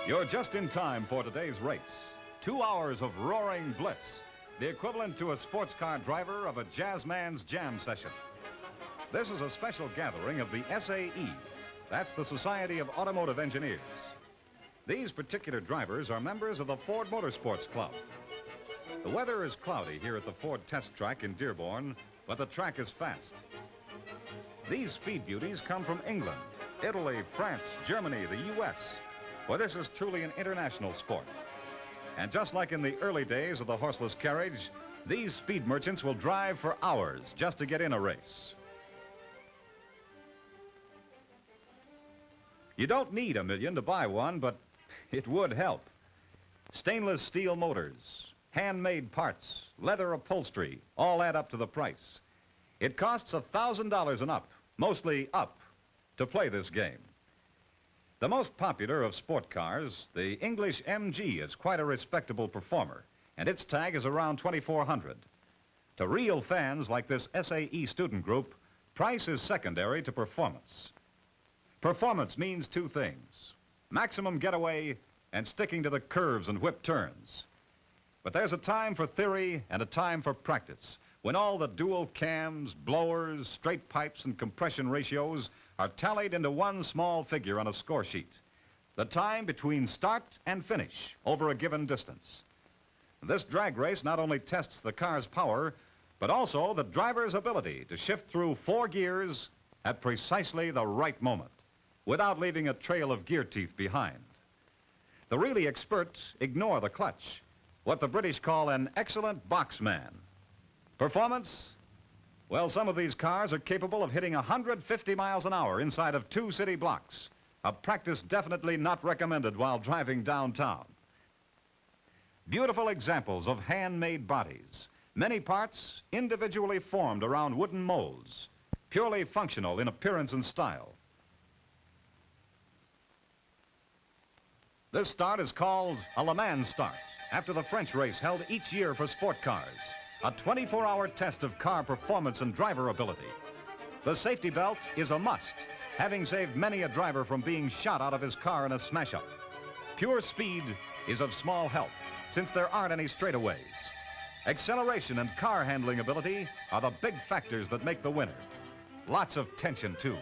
You're just in time for today's race. 2 hours of roaring bliss, the equivalent to a sports car driver of a jazzman's jam session. This is a special gathering of the SAE. That's the Society of Automotive Engineers. These particular drivers are members of the Ford Motorsports Club. The weather is cloudy here at the Ford Test Track in Dearborn, but the track is fast. These speed beauties come from England, Italy, France, Germany, the U.S., where this is truly an international sport. And just like in the early days of the horseless carriage, these speed merchants will drive for hours just to get in a race. You don't need $1 million to buy one, but it would help. Stainless steel motors, handmade parts, leather upholstery, all add up to the price. It costs $1,000 and up, mostly up, to play this game. The most popular of sport cars, the English MG, is quite a respectable performer, and its tag is around $2,400. To real fans like this SAE student group, price is secondary to performance. Performance means two things: maximum getaway and sticking to the curves and whip turns. But there's a time for theory and a time for practice, when all the dual cams, blowers, straight pipes, and compression ratios are tallied into one small figure on a score sheet: the time between start and finish over a given distance. This drag race not only tests the car's power, but also the driver's ability to shift through 4 gears at precisely the right moment, without leaving a trail of gear teeth behind. The really expert ignore the clutch, what the British call an excellent boxman. Performance? Well, some of these cars are capable of hitting 150 miles an hour inside of 2 city blocks, a practice definitely not recommended while driving downtown. Beautiful examples of handmade bodies, many parts individually formed around wooden molds, purely functional in appearance and style. This start is called a Le Mans start, after the French race held each year for sport cars. A 24-hour test of car performance and driver ability. The safety belt is a must, having saved many a driver from being shot out of his car in a smash-up. Pure speed is of small help, since there aren't any straightaways. Acceleration and car handling ability are the big factors that make the winner. Lots of tension, too.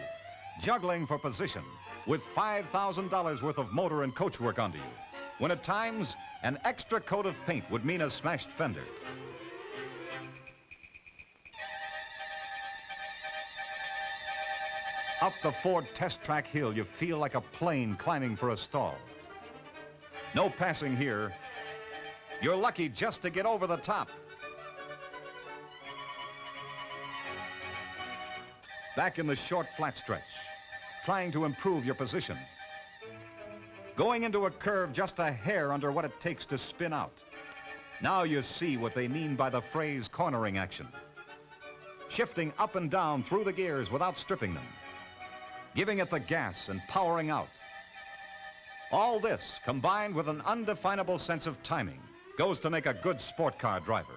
Juggling for position, with $5,000 worth of motor and coach work under you, when at times an extra coat of paint would mean a smashed fender. Up the Ford Test Track hill, you feel like a plane climbing for a stall. No passing here. You're lucky just to get over the top. Back in the short flat stretch, trying to improve your position. Going into a curve just a hair under what it takes to spin out. Now you see what they mean by the phrase cornering action. Shifting up and down through the gears without stripping them. Giving it the gas and powering out. All this, combined with an undefinable sense of timing, goes to make a good sport car driver.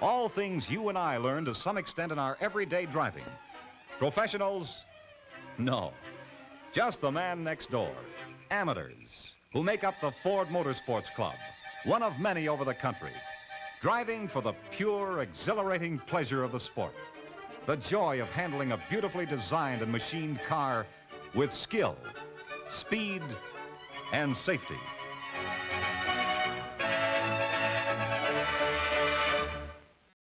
All things you and I learn to some extent in our everyday driving. Professionals? No. Just the man next door. Amateurs, who make up the Ford Motorsports Club, one of many over the country. Driving for the pure, exhilarating pleasure of the sport. The joy of handling a beautifully designed and machined car with skill, speed, and safety.